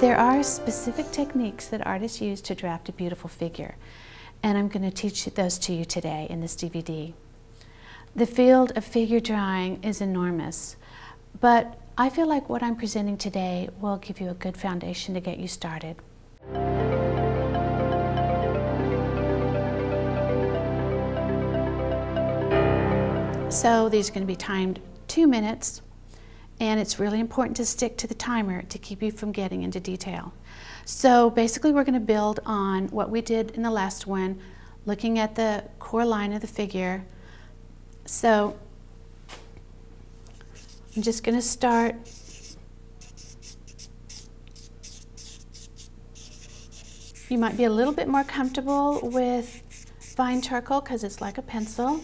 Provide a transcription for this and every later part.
There are specific techniques that artists use to draft a beautiful figure, and I'm going to teach those to you today in this DVD. The field of figure drawing is enormous, but I feel like what I'm presenting today will give you a good foundation to get you started. So these are going to be timed 2 minutes, and it's really important to stick to the timer to keep you from getting into detail. So basically we're going to build on what we did in the last one, looking at the core line of the figure. So I'm just going to start You might be a little bit more comfortable with fine charcoal because it's like a pencil.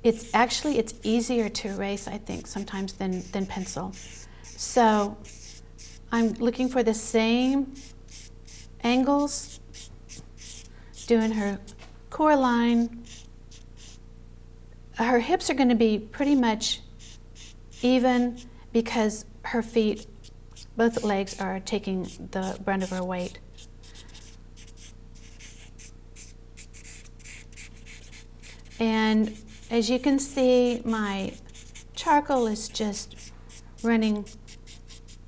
It's easier to erase, I think, sometimes than pencil. So I'm looking for the same angles, doing her core line. Her hips are going to be pretty much even because her feet, both legs, are taking the brunt of her weight. And as you can see, my charcoal is just running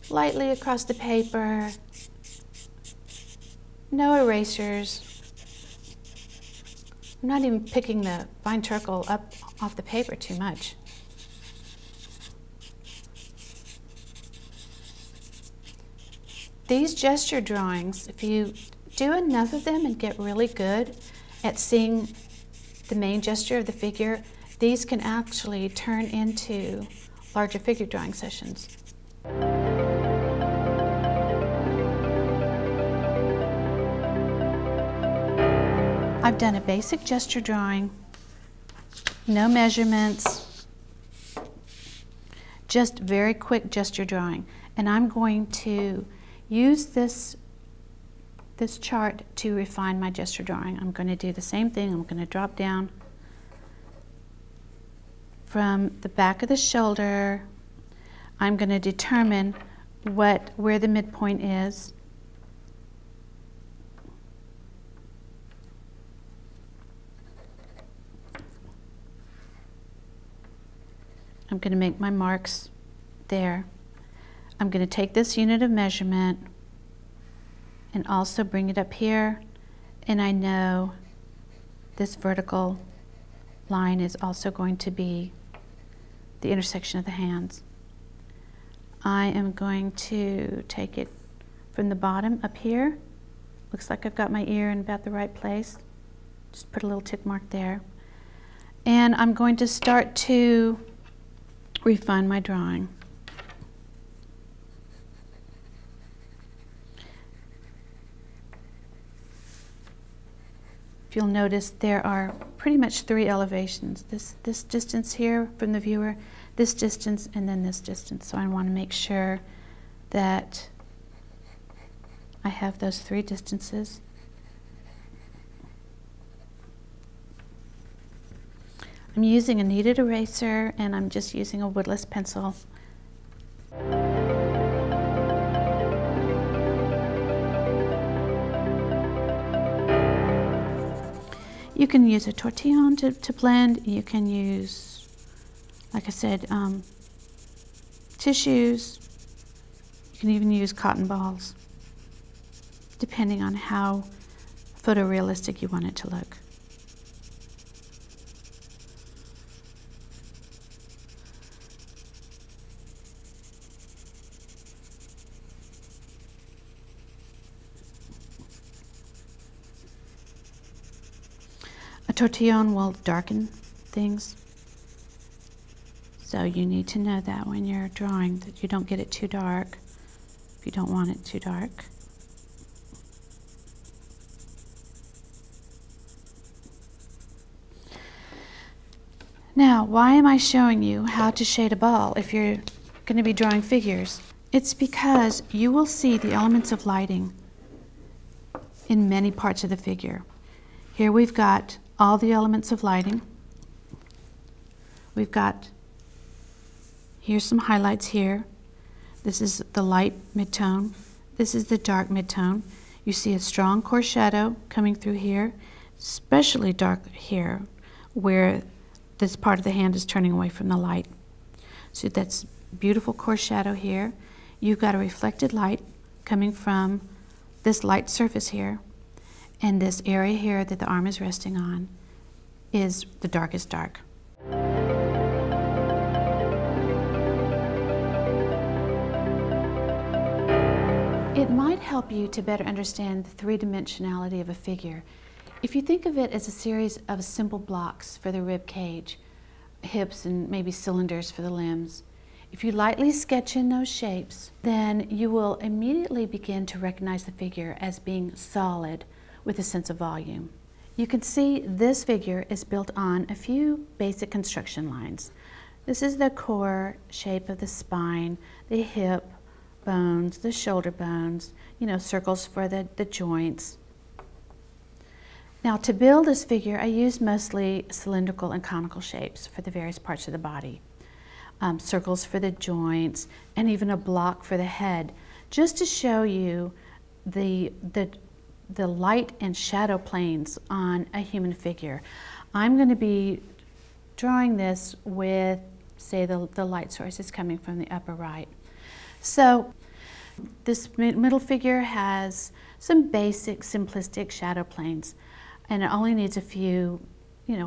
lightly across the paper. No erasers. I'm not even picking the fine charcoal up off the paper too much. These gesture drawings, if you do enough of them and get really good at seeing the main gesture of the figure, these can actually turn into larger figure drawing sessions. I've done a basic gesture drawing, no measurements, just very quick gesture drawing. And I'm going to use this chart to refine my gesture drawing. I'm going to do the same thing. I'm going to drop down from the back of the shoulder. I'm going to determine where the midpoint is. I'm going to make my marks there. I'm going to take this unit of measurement and also bring it up here, and I know this vertical line is also going to be the intersection of the hands. I am going to take it from the bottom up here. Looks like I've got my ear in about the right place. Just put a little tick mark there. And I'm going to start to refine my drawing. If you'll notice, there are pretty much 3 elevations. This distance here from the viewer, this distance, and then this distance. So I want to make sure that I have those 3 distances. I'm using a kneaded eraser, and I'm just using a woodless pencil. You can use a tortillon to blend. You can use, like I said, tissues. You can even use cotton balls, depending on how photorealistic you want it to look. A tortillon will darken things, so you need to know that when you're drawing, that you don't get it too dark if you don't want it too dark. Now, why am I showing you how to shade a ball if you're going to be drawing figures? It's because you will see the elements of lighting in many parts of the figure. Here we've got all the elements of lighting. We've got, here's some highlights here. This is the light mid-tone. This is the dark midtone. You see a strong core shadow coming through here, especially dark here where this part of the hand is turning away from the light. So that's beautiful core shadow here. You've got a reflected light coming from this light surface here, and this area here that the arm is resting on is the darkest dark. It might help you to better understand the three-dimensionality of a figure if you think of it as a series of simple blocks for the rib cage, hips and maybe cylinders for the limbs. If you lightly sketch in those shapes, then you will immediately begin to recognize the figure as being solid with a sense of volume. You can see this figure is built on a few basic construction lines. This is the core shape of the spine, the hip bones, the shoulder bones, circles for the joints. Now, to build this figure, I use mostly cylindrical and conical shapes for the various parts of the body. Circles for the joints, and even a block for the head, just to show you the light and shadow planes on a human figure. I'm going to be drawing this with, say, the light source is coming from the upper right. So this middle figure has some basic, simplistic shadow planes, and it only needs a few,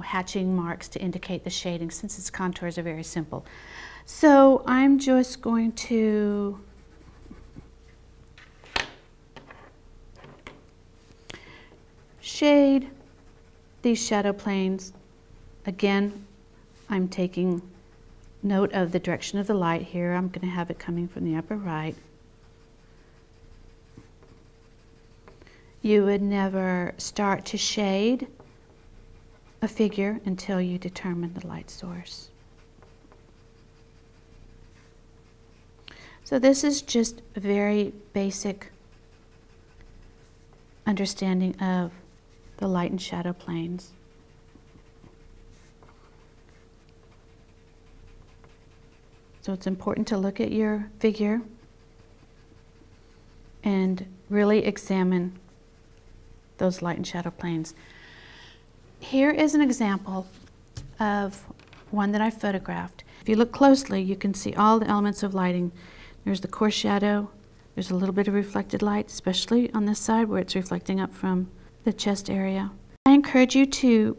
hatching marks to indicate the shading, since its contours are very simple. So I'm just going to shade these shadow planes. Again, I'm taking note of the direction of the light here. I'm going to have it coming from the upper right. You would never start to shade a figure until you determine the light source. So this is just a very basic understanding of the light and shadow planes. So it's important to look at your figure and really examine those light and shadow planes. Here is an example of one that I photographed. If you look closely, you can see all the elements of lighting. There's the core shadow, there's a little bit of reflected light, especially on this side where it's reflecting up from the chest area. I encourage you to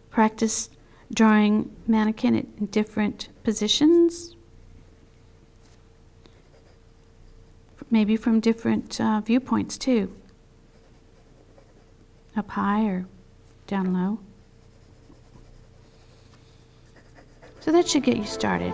practice drawing mannequin in different positions, maybe from different viewpoints too, up high or down low. So that should get you started.